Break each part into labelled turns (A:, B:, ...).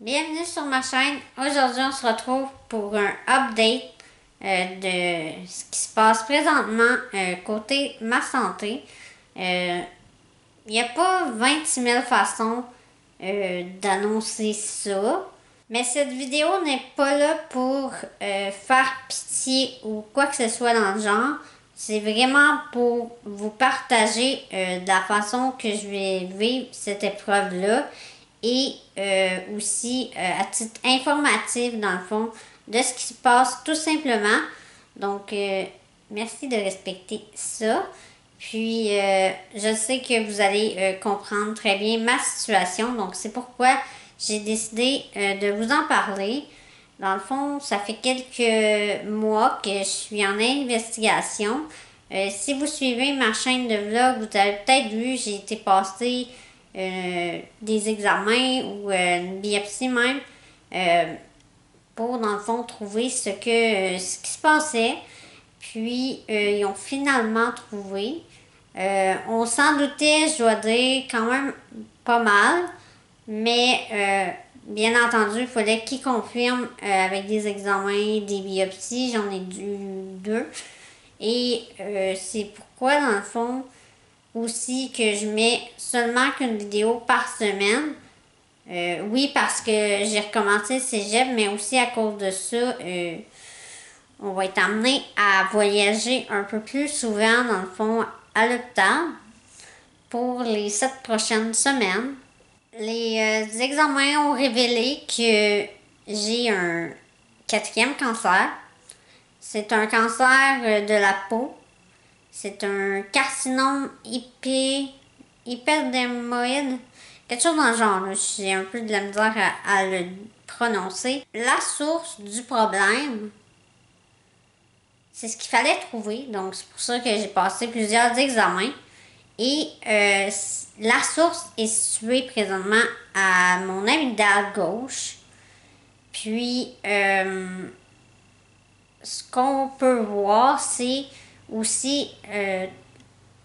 A: Bienvenue sur ma chaîne. Aujourd'hui, on se retrouve pour un update de ce qui se passe présentement côté ma santé. Il n'y a pas 26 000 façons d'annoncer ça. Mais cette vidéo n'est pas là pour faire pitié ou quoi que ce soit dans le genre. C'est vraiment pour vous partager de la façon que je vais vivre cette épreuve-là et aussi à titre informatif dans le fond de ce qui se passe tout simplement. Donc, merci de respecter ça. Puis, je sais que vous allez comprendre très bien ma situation. Donc, c'est pourquoi j'ai décidé de vous en parler. Dans le fond, ça fait quelques mois que je suis en investigation. Si vous suivez ma chaîne de vlog, vous avez peut-être vu, j'ai été passer des examens ou une biopsie même pour, dans le fond, trouver ce qui se passait. Puis, ils ont finalement trouvé. On s'en doutait, je dois dire, quand même pas mal. Mais, bien entendu, il fallait qu'ils confirment avec des examens, des biopsies. J'en ai eu deux. Et c'est pourquoi, dans le fond, aussi que je mets seulement qu'une vidéo par semaine. Oui, parce que j'ai recommencé le cégep, mais aussi à cause de ça, on va être amené à voyager un peu plus souvent, dans le fond, à l'hôpital pour les 7 prochaines semaines. Les examens ont révélé que j'ai un quatrième cancer. C'est un cancer de la peau. C'est un carcinome hyperdémoïde. Quelque chose dans le genre. J'ai un peu de la misère à le prononcer. La source du problème, c'est ce qu'il fallait trouver. Donc, c'est pour ça que j'ai passé plusieurs examens. Et la source est située présentement à mon amygdale gauche. Puis, ce qu'on peut voir, c'est aussi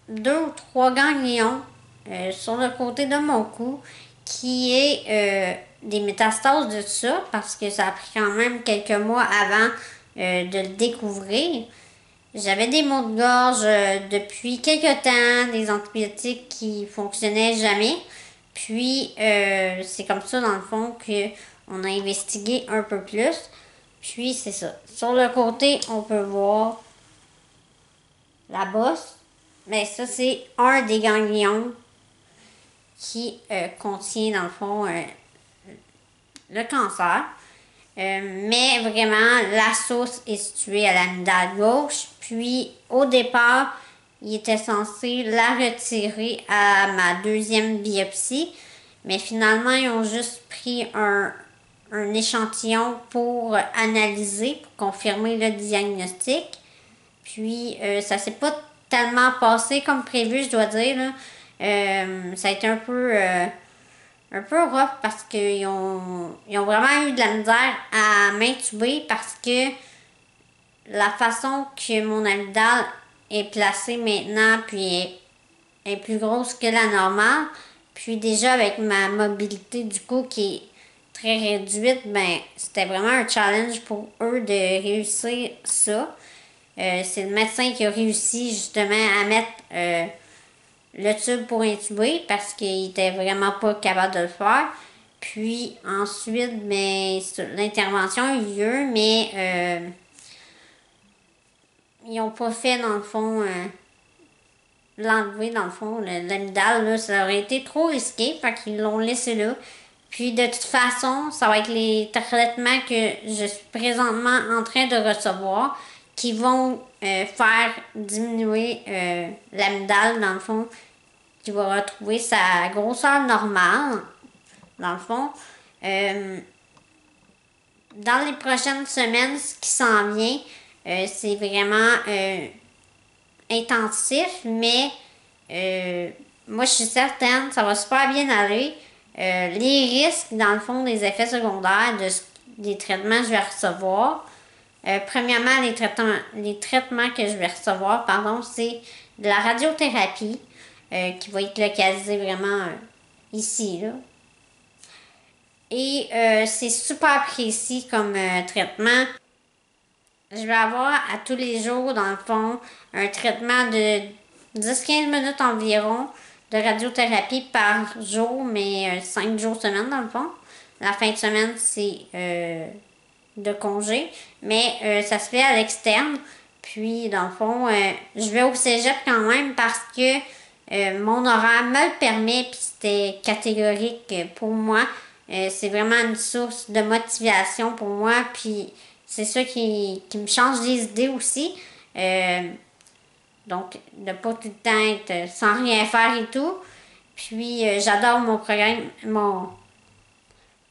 A: 2 ou 3 ganglions sur le côté de mon cou qui est des métastases de ça parce que ça a pris quand même quelques mois avant de le découvrir. J'avais des maux de gorge depuis quelques temps, des antibiotiques qui fonctionnaient jamais. Puis c'est comme ça dans le fond qu'on a investigué un peu plus. Puis c'est ça. Sur le côté, on peut voir la bosse. Mais ça, c'est un des ganglions qui contient, dans le fond, le cancer. Mais vraiment, la source est située à l'amygdale gauche. Puis, au départ, il était censé la retirer à ma deuxième biopsie. Mais finalement, ils ont juste pris un échantillon pour analyser, pour confirmer le diagnostic. Puis, ça s'est pas tellement passé comme prévu, je dois dire. Là. Ça a été un peu rough parce qu'ils ont vraiment eu de la misère à m'intuber parce que la façon que mon amygdale est placée maintenant puis est plus grosse que la normale. Puis déjà avec ma mobilité du coup qui est très réduite, ben c'était vraiment un challenge pour eux de réussir ça. C'est le médecin qui a réussi justement à mettre le tube pour intuber parce qu'il était vraiment pas capable de le faire. Puis ensuite, ben, l'intervention a eu lieu, mais ils n'ont pas fait dans le fond l'enlever dans le fond, l'amygdale, là, ça aurait été trop risqué, fait qu'ils l'ont laissé là. Puis de toute façon, ça va être les traitements que je suis présentement en train de recevoir qui vont faire diminuer l'amygdale dans le fond, qui va retrouver sa grosseur normale dans le fond. Dans les prochaines semaines, ce qui s'en vient, c'est vraiment intensif, mais moi je suis certaine, ça va super bien aller. Les risques, dans le fond, des effets secondaires des traitements que je vais recevoir. Premièrement, les traitements que je vais recevoir, pardon, c'est de la radiothérapie qui va être localisée vraiment ici, là. Et c'est super précis comme traitement. Je vais avoir à tous les jours, dans le fond, un traitement de 10-15 minutes environ de radiothérapie par jour, mais 5 jours semaine, dans le fond. La fin de semaine, c'est de congé, mais ça se fait à l'externe. Puis, dans le fond, je vais au cégep quand même parce que mon horaire me le permet, puis c'était catégorique pour moi. C'est vraiment une source de motivation pour moi, puis c'est ça qui me change les idées aussi. Donc, de pas tout le temps être sans rien faire et tout. Puis, j'adore mon programme,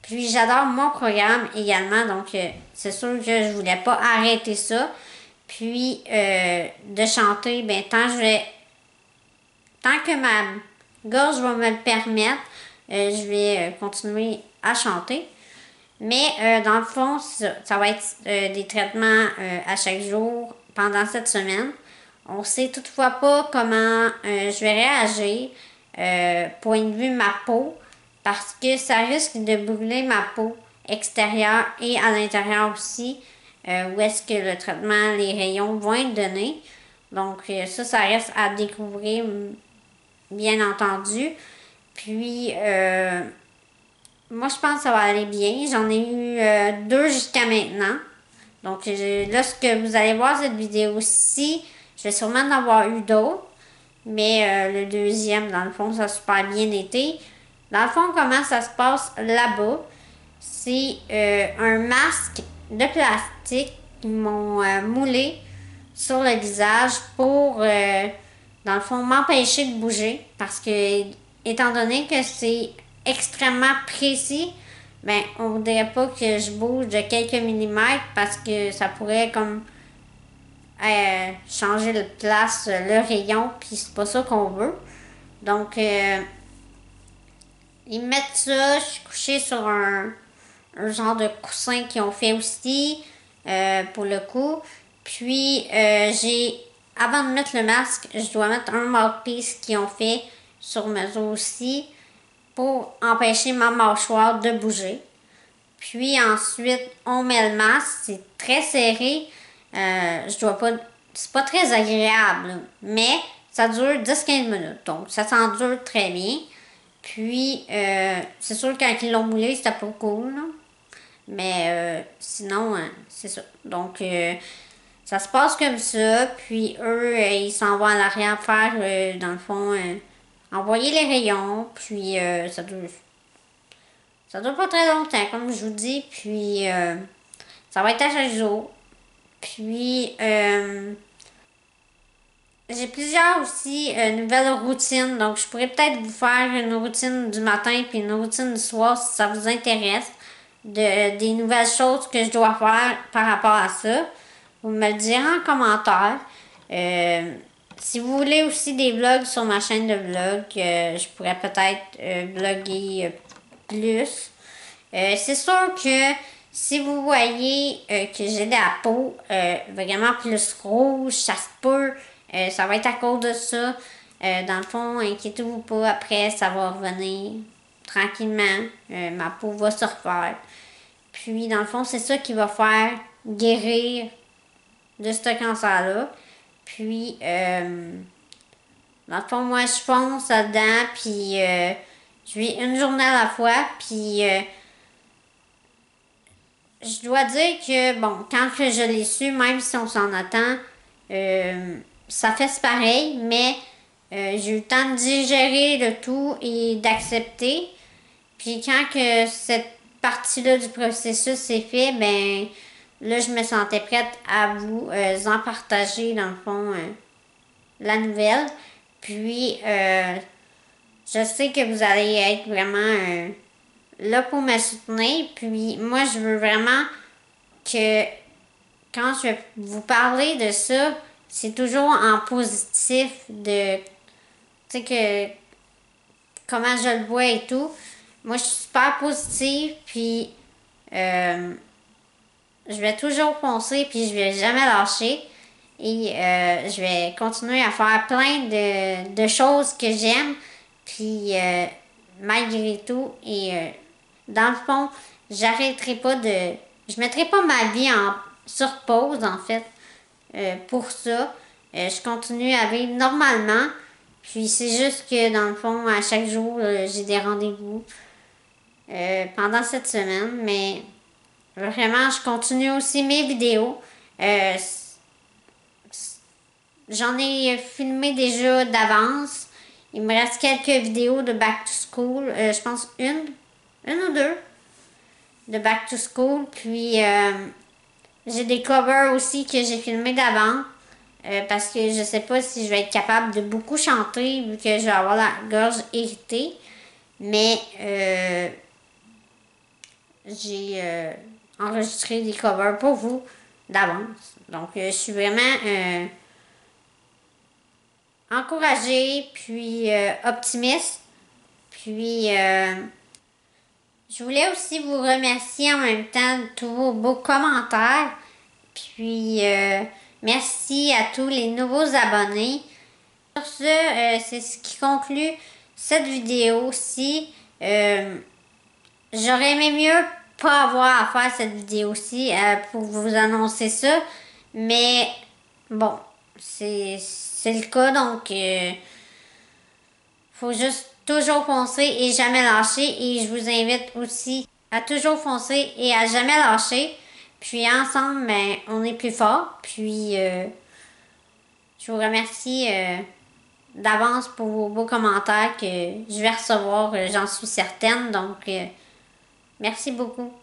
A: puis j'adore mon programme également, donc c'est sûr que je voulais pas arrêter ça. Puis de chanter, ben tant que ma gorge va me le permettre, je vais continuer à chanter. Mais dans le fond, ça va être des traitements à chaque jour pendant cette semaine. On sait toutefois pas comment je vais réagir, point de vue ma peau, parce que ça risque de brûler ma peau extérieure et à l'intérieur aussi, où est-ce que le traitement, les rayons vont être donnés. Donc ça reste à découvrir, bien entendu. Puis, moi, je pense que ça va aller bien. J'en ai eu 2 jusqu'à maintenant. Donc, lorsque vous allez voir cette vidéo-ci, je vais sûrement en avoir eu d'autres. Mais le deuxième, dans le fond, ça a super bien été. Dans le fond, comment ça se passe là-bas? C'est un masque de plastique qu'ils m'ont moulé sur le visage pour, dans le fond, m'empêcher de bouger. Parce que, étant donné que c'est extrêmement précis, ben, on voudrait pas que je bouge de quelques millimètres parce que ça pourrait comme changer de place le rayon, puis c'est pas ça qu'on veut. Donc, ils mettent ça, je suis couchée sur un genre de coussin qu'ils ont fait aussi pour le coup. Puis, avant de mettre le masque, je dois mettre un mouthpiece qu'ils ont fait sur mesure aussi pour empêcher ma mâchoire de bouger. Puis ensuite, on met le masque, c'est très serré. Je dois pas. C'est pas très agréable, mais ça dure 10-15 minutes. Donc, ça s'endure très bien. Puis, c'est sûr que quand ils l'ont moulé, c'était pas cool. Là. Mais sinon, c'est ça. Donc, ça se passe comme ça. Puis, eux, ils s'en vont à l'arrière faire, dans le fond, envoyer les rayons. Puis, ça dure pas très longtemps, comme je vous dis. Puis, ça va être à chaque jour. Puis, j'ai plusieurs aussi nouvelles routines. Donc, je pourrais peut-être vous faire une routine du matin puis une routine du soir si ça vous intéresse. Des nouvelles choses que je dois faire par rapport à ça. Vous me le direz en commentaire. Si vous voulez aussi des vlogs sur ma chaîne de vlog, je pourrais peut-être vlogger plus. C'est sûr que si vous voyez que j'ai de la peau vraiment plus rouge, ça se peut, ça va être à cause de ça. Dans le fond, inquiétez-vous pas, après ça va revenir tranquillement. Ma peau va se refaire. Puis dans le fond, c'est ça qui va faire guérir de ce cancer-là. Puis dans le fond, moi je fonce là-dedans, puis je vis une journée à la fois, puis je dois dire que, bon, quand que je l'ai su, même si on s'en attend, ça fait pareil, mais j'ai eu le temps de digérer le tout et d'accepter. Puis quand que cette partie-là du processus est fait, ben là, je me sentais prête à vous en partager, dans le fond, la nouvelle. Puis, je sais que vous allez être vraiment là pour me soutenir. Puis moi, je veux vraiment que quand je vais vous parler de ça, c'est toujours en positif de, tu sais, que comment je le vois et tout. Moi, je suis super positive, puis je vais toujours foncer, puis je vais jamais lâcher. Et je vais continuer à faire plein de choses que j'aime, puis malgré tout, et dans le fond, j'arrêterai pas de... Je mettrai pas ma vie sur pause, en fait, pour ça. Je continue à vivre normalement. Puis c'est juste que, dans le fond, à chaque jour, j'ai des rendez-vous pendant cette semaine. Mais vraiment, je continue aussi mes vidéos. J'en ai filmé déjà d'avance. Il me reste quelques vidéos de Back to School. Je pense une ou deux de Back to School. Puis j'ai des covers aussi que j'ai filmés d'avant. Parce que je sais pas si je vais être capable de beaucoup chanter vu que je vais avoir la gorge irritée. Mais j'ai enregistré des covers pour vous d'avance. Donc je suis vraiment encouragée puis optimiste. Puis je voulais aussi vous remercier en même temps de tous vos beaux commentaires. Puis merci à tous les nouveaux abonnés. Sur ce, c'est ce qui conclut cette vidéo-ci. J'aurais aimé mieux pas avoir à faire cette vidéo-ci pour vous annoncer ça. Mais bon, c'est le cas, donc faut juste toujours foncer et jamais lâcher. Et je vous invite aussi à toujours foncer et à jamais lâcher. Puis ensemble, ben, on est plus fort. Puis je vous remercie d'avance pour vos beaux commentaires que je vais recevoir, j'en suis certaine. Donc, merci beaucoup.